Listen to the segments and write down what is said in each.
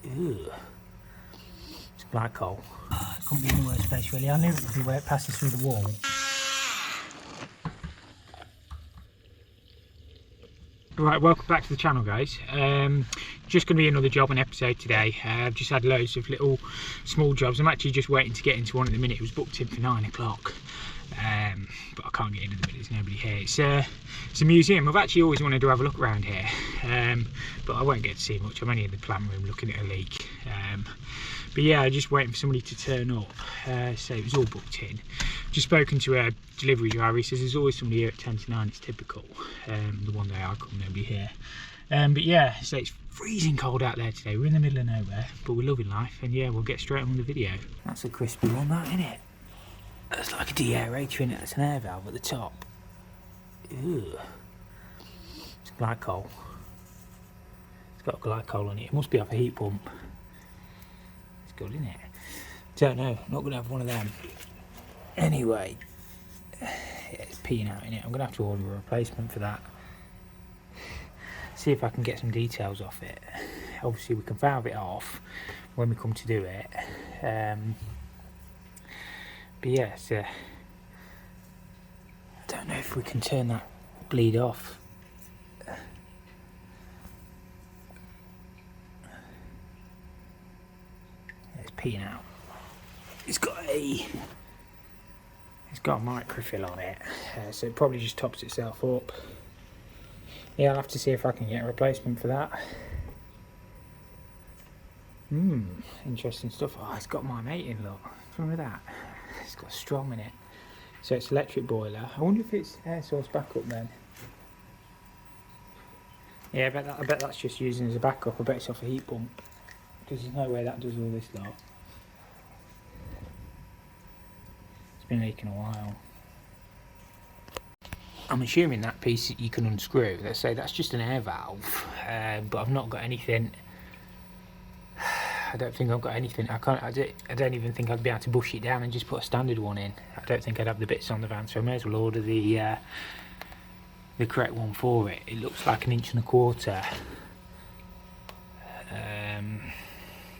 Ew. It's black coal. It couldn't be in a worse place really. I knew it would be where it passes through the wall. Right, welcome back to the channel, guys. Just going to be another jobbing episode today. I've just had loads of little small jobs. I'm actually just waiting to get into one at the minute. It was booked in for 9 o'clock, but I can't get in at the minute. There's nobody here. It's a museum. I've actually always wanted to have a look around here, but I won't get to see much. I'm only in the plant room looking at a leak. But yeah, I'm just waiting for somebody to turn up. So it was all booked in. Just spoken to a delivery driver. He says there's always somebody here at 10 to 9. It's typical. The one day I come, nobody here. But yeah, so it's freezing cold out there today. We're in the middle of nowhere, but we're loving life. And yeah, we'll get straight on with the video. That's a crispy one, that, isn't it? That's like a de-aerator in it. That's an air valve at the top. Ew. It's glycol. It's got glycol on it. It must be off a heat pump. It's good, isn't it? Don't know. Not going to have one of them. Anyway, yeah, it's peeing out in it. I'm going to have to order a replacement for that. See if I can get some details off it. Obviously, we can valve it off when we come to do it. But yeah, I don't know if we can turn that bleed off. It's peeing out. It's got a microfill on it, so it probably just tops itself up. Yeah, I'll have to see if I can get a replacement for that. Interesting stuff. Oh, it's got my mate in, look. Remember that? It's got Strom in it. So it's electric boiler. I wonder if it's air source backup then. Yeah, I bet that's just using as a backup. I bet it's off a heat pump, because there's no way that does all this lot. It's been leaking a while. I'm assuming that piece that you can unscrew, let's say that's just an air valve, but I've not got anything. I don't think I've got anything. I don't even think I'd be able to bush it down and just put a standard one in. I don't think I'd have the bits on the van, so I may as well order the correct one for it. It looks like 1.25 inches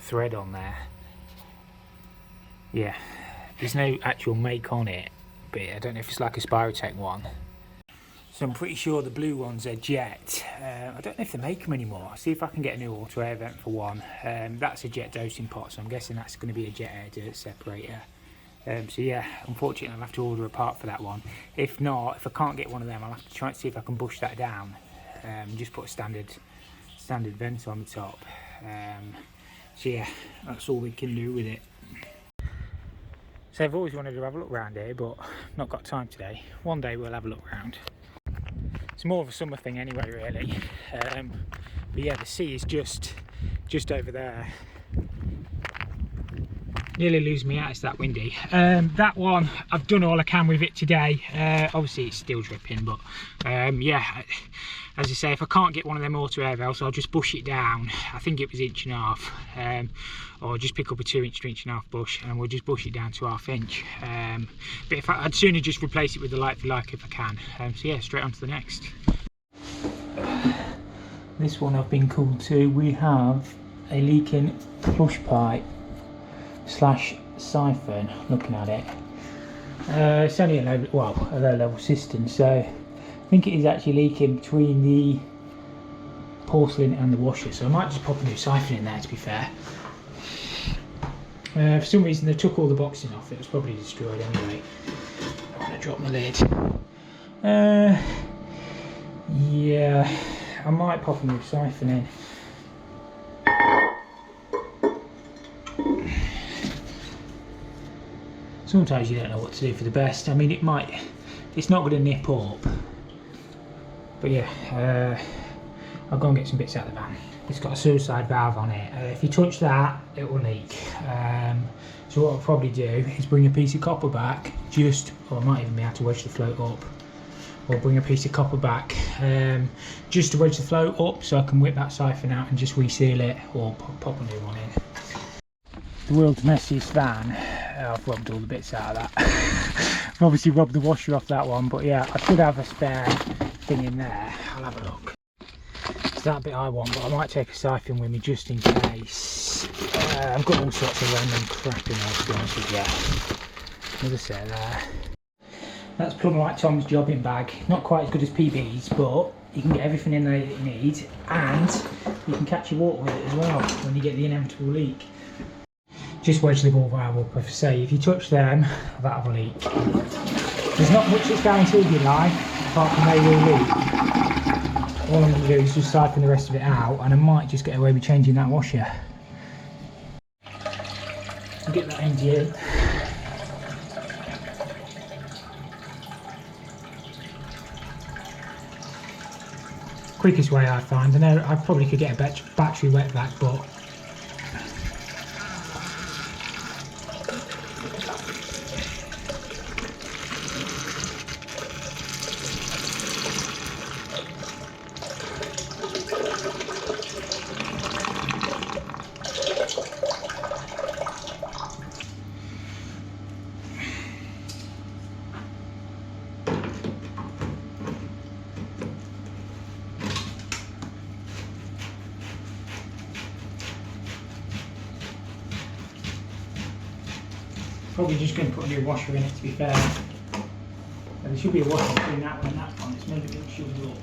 thread on there. Yeah, there's no actual make on it, but I don't know if it's like a Spirotech one. So I'm pretty sure the blue ones are jet. I don't know if they make them anymore. I'll see if I can get a new auto air vent for one. That's a jet dosing pot, so I'm guessing that's going to be a jet air dirt separator. So yeah, unfortunately I'll have to order a part for that one. If not, if I can't get one of them, I'll have to try and see if I can bush that down. Just put a standard vent on the top. So yeah, that's all we can do with it. So I've always wanted to have a look around here, but not got time today. One day we'll have a look around. It's more of a summer thing anyway, really. But yeah, the sea is just over there. Nearly lose me out, it's that windy. That one, I've done all I can with it today. Obviously it's still dripping, but yeah, as I say, if I can't get one of them auto air valves, I'll just bush it down. I think it was 1.5 inch, or just pick up a 2 inch to 1.5 inch bush, and we'll just bush it down to 1/2 inch. But if I'd sooner just replace it with the like for like if I can. So yeah, straight on to the next. This one I've been called to. We have a leaking flush pipe / siphon. Looking at it, it's only a low level cistern, so I think it is actually leaking between the porcelain and the washer, so I might just pop a new siphon in there, to be fair. For some reason they took all the boxing off. It was probably destroyed anyway. I'm going to drop the lid. Yeah, I might pop a new siphon in. Sometimes you don't know what to do for the best. I mean, it's not going to nip up. But yeah, I'll go and get some bits out of the van. It's got a suicide valve on it. If you touch that, it will leak. So what I'll probably do is bring a piece of copper back, or I might even be able to wedge the float up. Or bring a piece of copper back, just to wedge the float up, so I can whip that siphon out and just reseal it, or pop a new one in. The world's messiest van. I've rubbed all the bits out of that. I've obviously rubbed the washer off that one, but yeah, I should have a spare thing in there. I'll have a look. It's that bit I want, but I might take a siphon with me just in case. I've got all sorts of random crap in there, to be honest with you. Another set there. That's Plumber Like Tom's jobbing bag. Not quite as good as PB's, but you can get everything in there that you need, and you can catch your water with it as well when you get the inevitable leak. Just wedge the ball valve up. If I say, if you touch them, that'll have a leak. There's not much that's guaranteed in life, apart from they will leak. All I'm going to do is just siphon the rest of it out, and I might just get away with changing that washer. Get that empty in. Quickest way I find. I know I probably could get a battery wet vac, but probably just going to put a new washer in it, to be fair. There should be a washer between that one and that one. It's maybe a bit shoved up.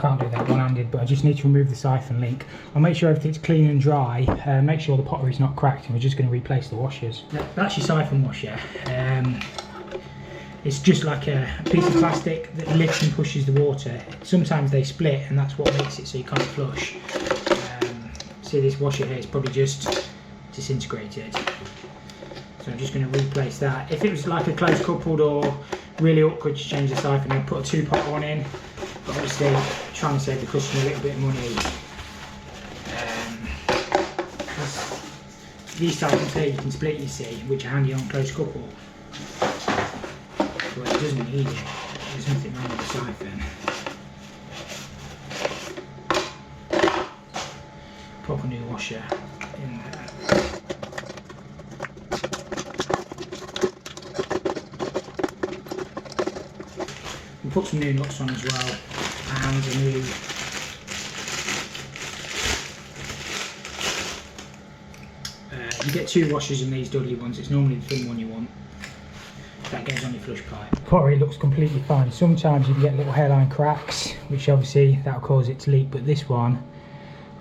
Can't do that one-handed, but I just need to remove the siphon link. I'll make sure everything's clean and dry, make sure the pottery's not cracked, and we're just going to replace the washers. That's your siphon washer. It's just like a piece of plastic that lifts and pushes the water. Sometimes they split, and that's what makes it so you can't flush. See this washer here, it's probably just disintegrated. So I'm just going to replace that. If it was like a close coupled or really awkward to change the siphon, I'd put a 2-pot one in. But obviously trying to save the customer a little bit of money. These siphons here you can split, you see, which are handy on close couple. But it doesn't need it. There's nothing wrong with the siphon. Pop a new washer in there. We'll put some new nuts on as well, and a new you get 2 washers in these Dudley ones. It's normally the thin one you want. That goes on your flush pipe. Pottery looks completely fine. Sometimes you can get little hairline cracks, which obviously that'll cause it to leak, but this one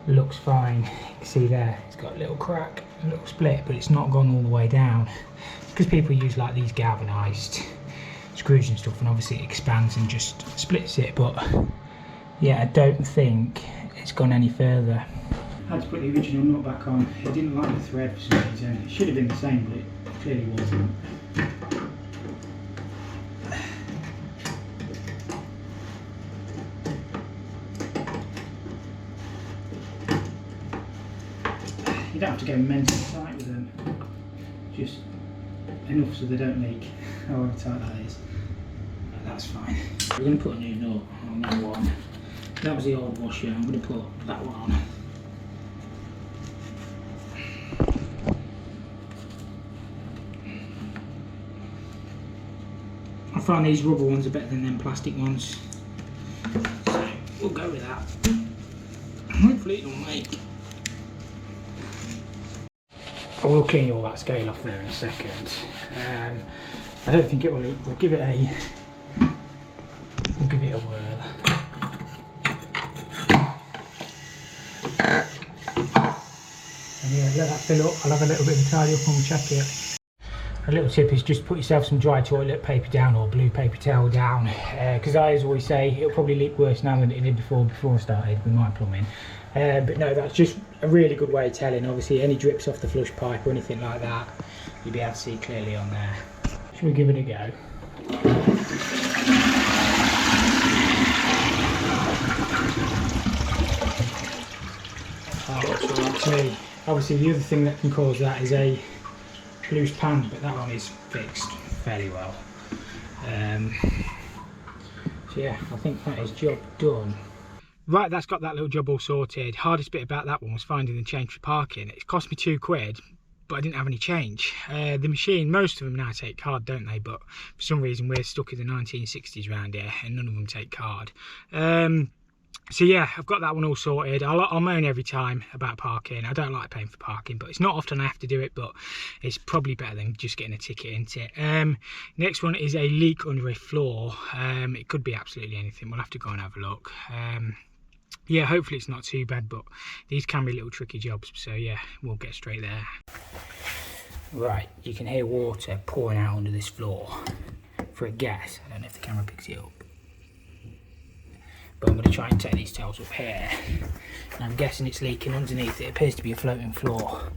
looks fine. You can see there, it's got a little crack, a little split, but it's not gone all the way down. Because people use like these galvanised screws and stuff, and obviously it expands and just splits it, but yeah, I don't think it's gone any further. I had to put the original nut back on. It didn't like the thread for some reason. It should have been the same, but it clearly wasn't. You don't have to go mentally tight with them, just enough so they don't leak, however tight that is. That's fine. We're going to put a new nut on that one. That was the old washer. I'm going to put that one on. I find these rubber ones are better than them plastic ones, so we'll go with that. Hopefully it'll make. I will clean all that scale off there in a second. I don't think it will leak. We'll give it a whirl. And yeah, let that fill up. I'll have a little bit of a tidy up and we'll check it. A little tip is just put yourself some dry toilet paper down or blue paper towel down, because I always say it'll probably leak worse now than it did before I started with my plumbing. But no, that's just a really good way of telling. Obviously any drips off the flush pipe or anything like that, you'll be able to see clearly on there. Should we give it a go? Oh, that's all right to me. Obviously the other thing that can cause that is a loose pan, but that one is fixed fairly well. So yeah, I think that is job done. Right, that's got that little job all sorted. Hardest bit about that one was finding the change for parking. It cost me £2, but I didn't have any change. The machine, most of them now take card, don't they? But for some reason we're stuck in the 1960s around here and none of them take card. So yeah, I've got that one all sorted. I'll moan every time about parking. I don't like paying for parking, but it's not often I have to do it, but it's probably better than just getting a ticket, isn't it? Next one is a leak under a floor. It could be absolutely anything. We'll have to go and have a look. Yeah, hopefully it's not too bad, but these can be little tricky jobs, so yeah, we'll get straight there. Right, you can hear water pouring out under this floor for a guess. I don't know if the camera picks it up. But I'm going to try and take these tiles up here, and I'm guessing it's leaking underneath. It appears to be a floating floor,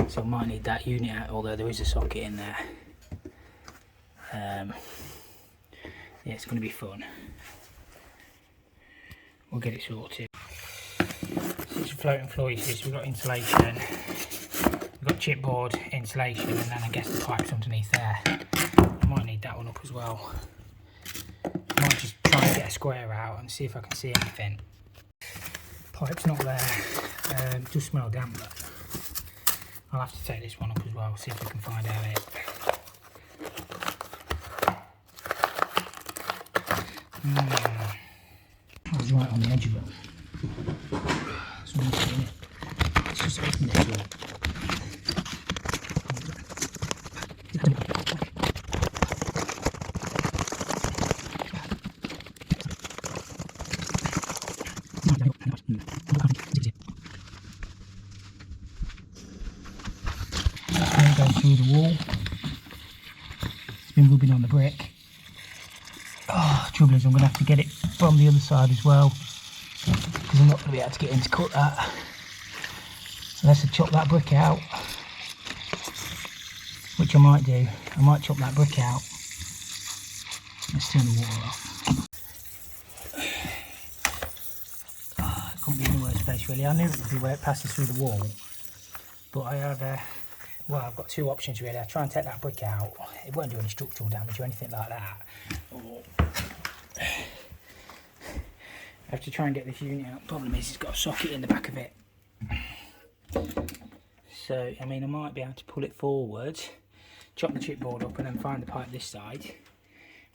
so I might need that unit out, although there is a socket in there. Yeah, it's going to be fun. We'll get it sorted. So it's a floating floor, you see, so we've got insulation, we've got chipboard insulation, and then I guess the pipe's underneath there. I might need that one up as well. I might just try and get a square out and see if I can see anything. Pipe's not there, it does smell damp, but I'll have to take this one up as well, see if we can find out it. I was right on the edge of it. So let's just open this up. Go through the wall. It's been rubbing on the brick. Oh, trouble is I'm going to have to get it from the other side as well, because I'm not going to be able to get in to cut that unless I chop that brick out, which I might do. I might chop that brick out. Let's turn the water off. Oh, it couldn't be in the worst place really. I knew it would be where it passes through the wall, but I have well, I've got two options really. I try and take that brick out. It won't do any structural damage or anything like that. Or I have to try and get this unit out. Problem is, it's got a socket in the back of it. So, I mean, I might be able to pull it forward, chop the chipboard up, and then find the pipe this side,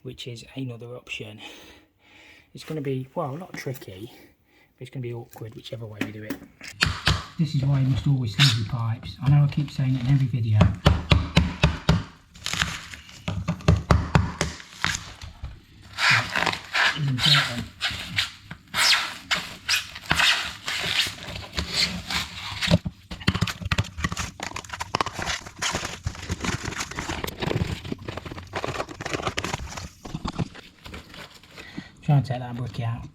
which is another option. It's going to be, well, not tricky, but it's going to be awkward whichever way we do it. This is why you must always sleeve your pipes. I know I keep saying it in every video. But it's important. Try and take that brick out.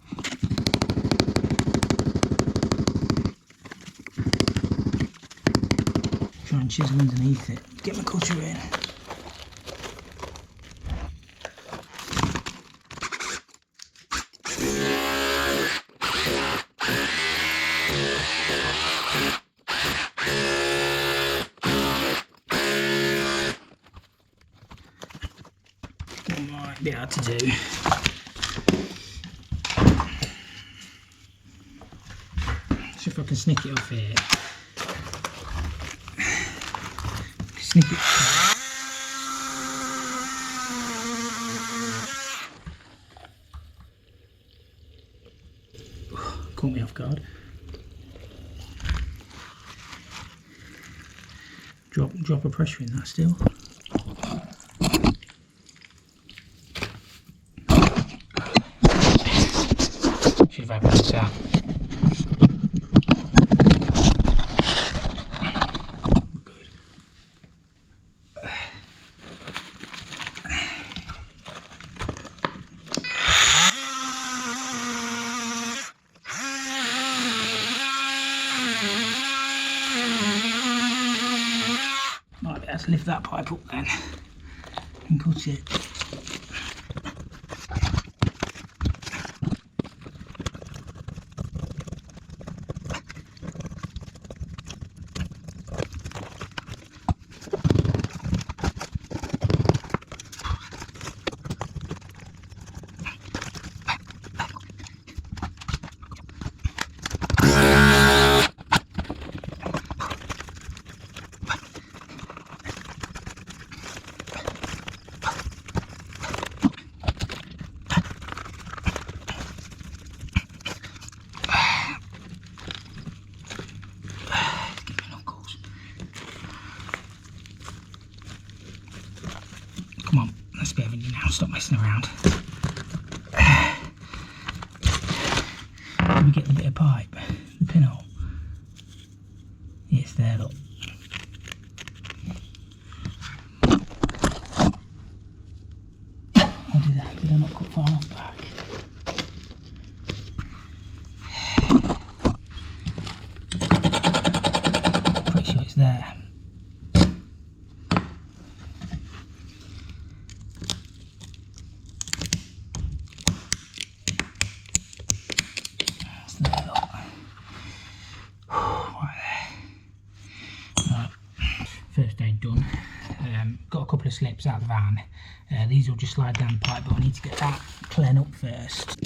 Try and chisel underneath it. Get my cutter in. What I might be able to do. See if I can sneak it off here. Sneak it. Caught me off guard. Drop a pressure in that still. Should have opened this out. let's lift that pipe up then and cut it. Come on, let's be having you now, stop messing around. Let me get the bit of pipe, the pinhole. Yeah, it's there, look. Oh, did I not cut far enough back? Pretty sure it's there. First aid done. Got a couple of slips out of the van. These will just slide down the pipe, but I need to get that clean up first.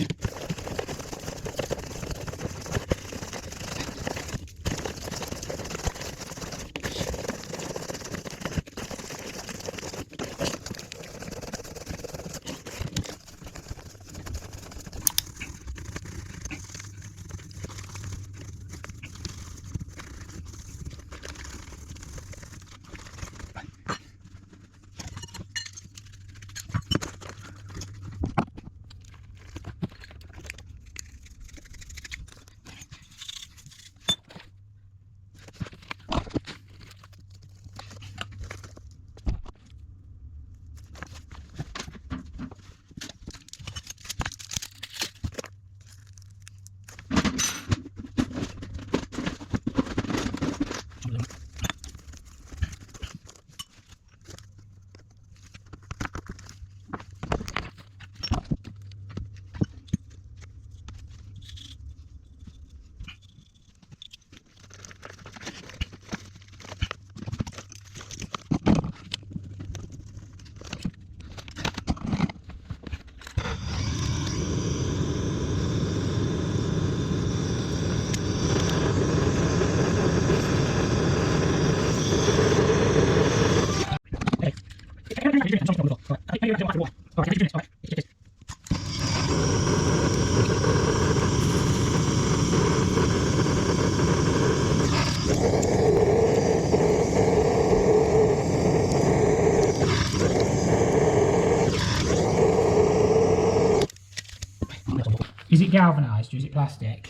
Is it galvanised or is it plastic?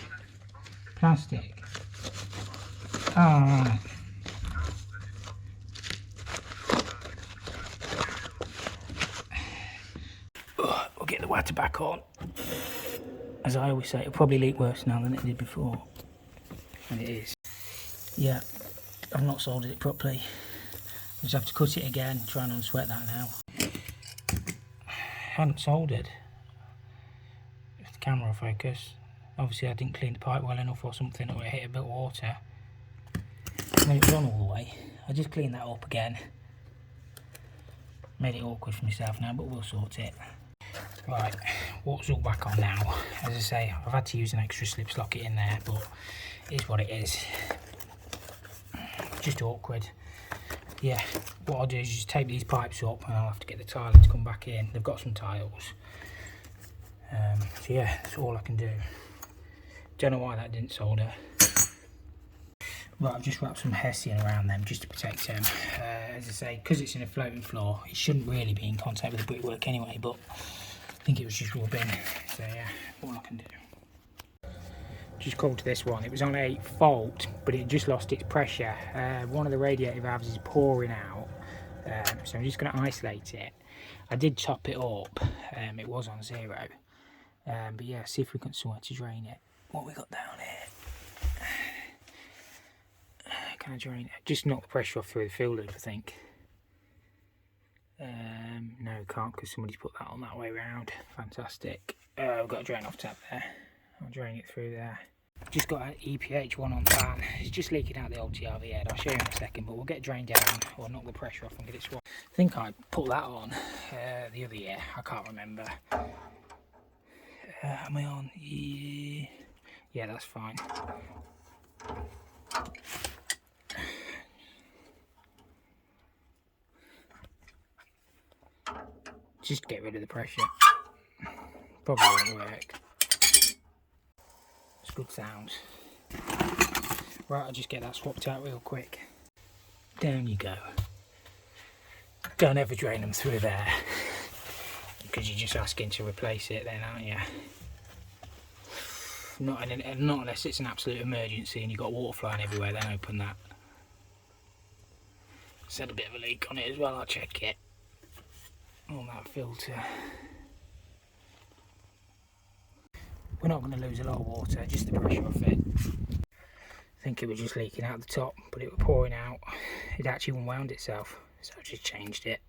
Plastic. Oh, right. We'll get the water back on. As I always say, it'll probably leak worse now than it did before. And it is. Yeah, I've not soldered it properly. I just have to cut it again, try and unsweat that now. I hadn't soldered. If the camera will focus. Obviously I didn't clean the pipe well enough or something, or it hit a bit of water. And then it was on all the way. I just cleaned that up again. Made it awkward for myself now, but we'll sort it. Right, water's all back on now. As I say, I've had to use an extra slip socket in there, but it is what it is. Just awkward. Yeah, what I'll do is just tape these pipes up and I'll have to get the tiling to come back in. They've got some tiles. So yeah, that's all I can do. Don't know why that didn't solder. Right, I've just wrapped some hessian around them just to protect them. As I say, because it's in a floating floor, it shouldn't really be in contact with the brickwork anyway, but I think it was just rubbing. So yeah, all I can do. Just called to this one. It was on a fault, but it just lost its pressure. One of the radiator valves is pouring out, so I'm just going to isolate it. I did top it up. It was on 0. But yeah, see if we can somewhere to drain it. What we got down here? Can I drain it? Just knock the pressure off through the fill loop, I think. we can't because somebody's put that on that way round. Fantastic. We've got a drain off tap there. I'll drain it through there. Just got an EPH one on the van. It's just leaking out the old TRV head. I'll show you in a second, but we'll get drained down or knock the pressure off and get it swapped. I think I put that on the other year. I can't remember. Am I on? Yeah, that's fine. Just get rid of the pressure. Probably won't work. It's good sounds. Right, I'll just get that swapped out real quick. Down you go. Don't ever drain them through there. Because you're just asking to replace it then, aren't you? Not unless it's an absolute emergency and you've got water flying everywhere, then open that. It's had a bit of a leak on it as well, I'll check it. On that filter. We're not going to lose a lot of water, just the pressure off it. I think it was just leaking out the top, but it was pouring out. It actually unwound itself, so I just changed it.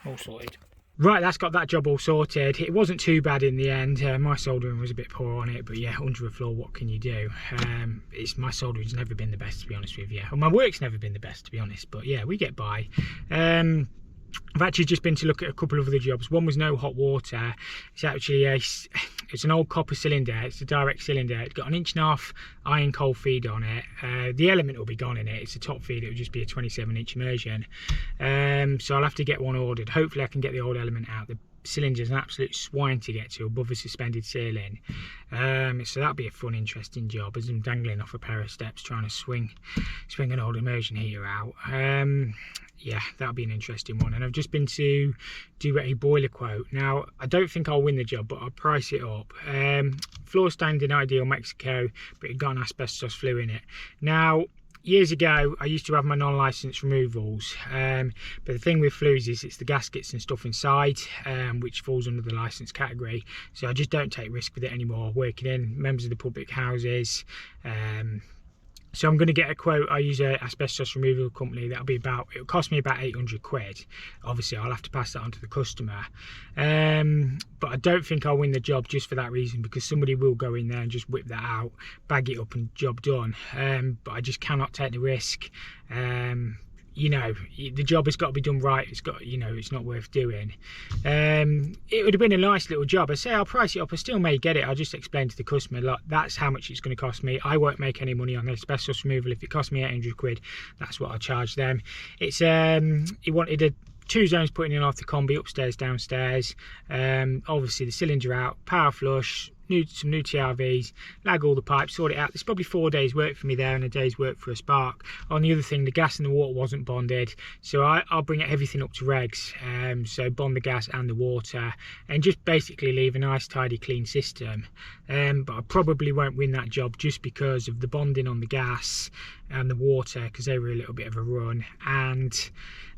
All sorted. Right, that's got that job all sorted. It wasn't too bad in the end. My soldering was a bit poor on it, but yeah, under a floor, what can you do? My soldering's never been the best, to be honest with you. Well, my work's never been the best, to be honest, but yeah, we get by. I've actually just been to look at a couple of other jobs. One was no hot water. It's actually it's an old copper cylinder. It's a direct cylinder. It's got an 1.5 inch iron coal feed on it. The element will be gone in it. It's a top feed. It will just be a 27-inch immersion. So I'll have to get one ordered. Hopefully I can get the old element out. The cylinder's an absolute swine to get to above a suspended ceiling. So that'll be a fun, interesting job as I'm dangling off a pair of steps trying to swing an old immersion heater out. Yeah, that'll be an interesting one. And I've just been to do a boiler quote. Now, I don't think I'll win the job, but I'll price it up. Floor stand in ideal Mexico, but it got an asbestos flue in it. Now, years ago, I used to have my non-licensed removals, but the thing with flues is it's the gaskets and stuff inside, which falls under the licensed category. So I just don't take risk with it anymore, working in members of the public houses. So I'm going to get a quote. I use a asbestos removal company. It'll cost me about 800 quid. Obviously, I'll have to pass that on to the customer. But I don't think I'll win the job just for that reason, because somebody will go in there and just whip that out, bag it up and job done. But I just cannot take the risk. You know, the job has got to be done right. It's got, you know, it's not worth doing. It would have been a nice little job. I say I'll price it up. I still may get it. I'll just explain to the customer, look, that's how much it's going to cost me. I won't make any money on the asbestos removal. If it costs me 800 quid, that's what I'll charge them. It's he wanted 2 zones putting in off the combi, upstairs, downstairs. Obviously the cylinder out, power flush, some new TRVs, lag all the pipes, sort it out. There's probably 4 days work for me there and a day's work for a spark. On the other thing, the gas and the water wasn't bonded, so I'll bring everything up to regs. So bond the gas and the water and just basically leave a nice tidy clean system. But I probably won't win that job just because of the bonding on the gas and the water, because they were a little bit of a run, and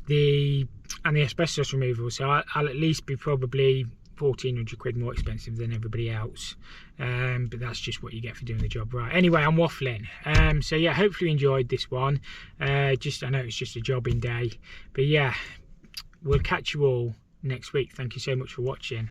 the asbestos removal. So I'll at least be probably 1,400 quid more expensive than everybody else, but that's just what you get for doing the job right. Anyway, I'm waffling. So yeah, hopefully you enjoyed this one. I know it's just a jobbing day, but yeah, we'll catch you all next week. Thank you so much for watching.